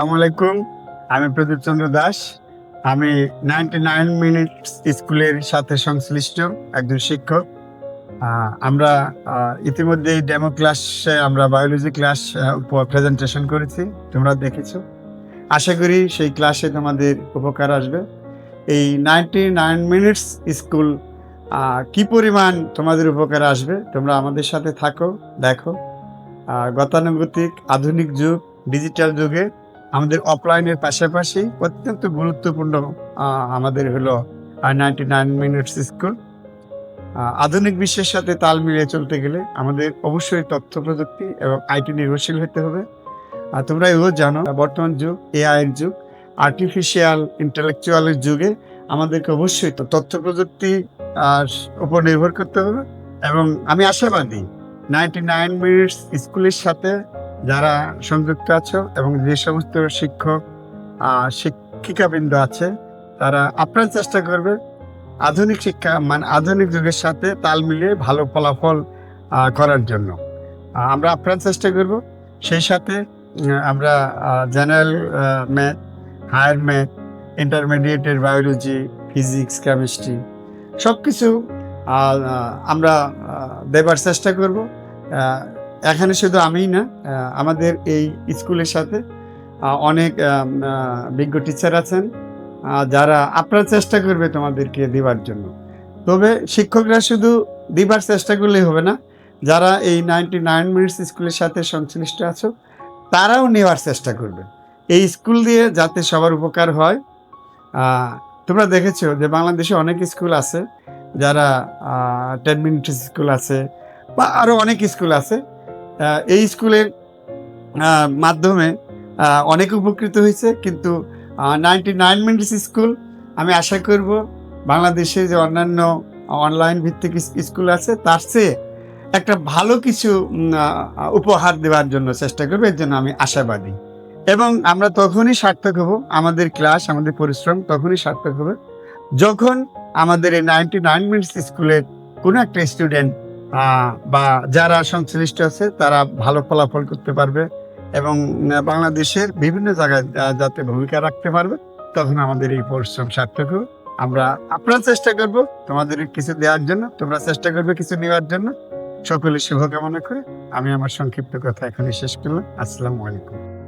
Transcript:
আসসালামু আলাইকুম। আমি প্রদীপ চন্দ্র দাস। আমি 99 মিনিটস স্কুলের সাথে সংশ্লিষ্ট একজন শিক্ষক। আমরা ইতিমধ্যে ডেমো ক্লাসে আমরা বায়োলজি ক্লাস প্রেজেন্টেশন করেছি। তোমরা দেখেছো। আশা করি সেই ক্লাসে তোমাদের উপকার আসবে। এই 99 মিনিটস স্কুল কি পরিমাণ তোমাদের উপকার আসবে, তোমরা আমাদের সাথে থাকো, দেখো। গতানুগতিক আধুনিক যুগ, ডিজিটাল যুগে আমাদের অফলাইনের পাশাপাশি অত্যন্ত গুরুত্বপূর্ণ আমাদের হলো 99 মিনিটস স্কুল। আধুনিক বিশ্বের সাথে তাল মিলিয়ে চলতে গেলে আমাদের অবশ্যই তথ্য প্রযুক্তি এবং আইটি নির্ভরশীল হতে হবে। তোমরা এও জানো, বর্তমান যুগ এআই এর যুগ, আর্টিফিশিয়াল ইন্টেলেকচুয়ালের যুগে আমাদেরকে অবশ্যই তথ্য প্রযুক্তি উপর নির্ভর করতে হবে। এবং আমি আশাবাদী 99 মিনিটস স্কুলের সাথে যারা সংযুক্ত আছো এবং যে সমস্ত শিক্ষক শিক্ষিকাবৃন্দ আছে, তারা আপ্রাণ চেষ্টা করবে আধুনিক শিক্ষা আধুনিক যুগের সাথে তাল মিলিয়ে ভালো ফলাফল করার জন্য। আমরা আপ্রাণ চেষ্টা করব। সেই সাথে আমরা জেনারেল ম্যাথ, হায়ার ম্যাথ, ইন্টারমিডিয়েটের বায়োলজি, ফিজিক্স, কেমিস্ট্রি সব কিছু আমরা দেবার চেষ্টা করব। এখানে শুধু আমিই না, আমাদের এই স্কুলের সাথে অনেক বিজ্ঞ টিচার আছেন যারা আপ্রাণ চেষ্টা করবে তোমাদেরকে দেবার জন্য। তবে শিক্ষকরা শুধু দিবার চেষ্টা করলেই হবে না, যারা এই 99 মিনিটস স্কুলের সাথে সংশ্লিষ্ট আছো তারাও নেওয়ার চেষ্টা করবে এই স্কুল দিয়ে, যাতে সবার উপকার হয়। তোমরা দেখেছো যে বাংলাদেশে অনেক স্কুল আছে, যারা 10 মিনিটস স্কুল আছে বা আরও অনেক স্কুল আছে। এই স্কুলের মাধ্যমে অনেক উপকৃত হয়েছে, কিন্তু 99 মিনিটস স্কুল আমি আশা করব বাংলাদেশে যে অন্যান্য অনলাইন ভিত্তিক স্কুল আছে তার চেয়ে একটা ভালো কিছু উপহার দেওয়ার জন্য চেষ্টা করবে। এর জন্য আমি আশাবাদী। এবং আমরা তখনই সার্থক হব, আমাদের ক্লাস, আমাদের পরিশ্রম তখনই সার্থক হবে যখন আমাদের এই 99 মিনিটস স্কুলের কোনো একটা স্টুডেন্ট বা যারা সংশ্লিষ্ট আছে তারা ভালো ফলাফল করতে পারবে এবং বাংলাদেশের বিভিন্ন জায়গায় যাতে ভূমিকা রাখতে পারবে, তখন আমাদের এই পরিশ্রম সার্থক হবে। আমরা আপনার চেষ্টা করব তোমাদের কিছু দেওয়ার জন্য, তোমরা চেষ্টা করবে কিছু নেওয়ার জন্য। সকলের শুভকামনা করে আমি আমার সংক্ষিপ্ত কথা এখনই শেষ করলাম। আসসালামু আলাইকুম।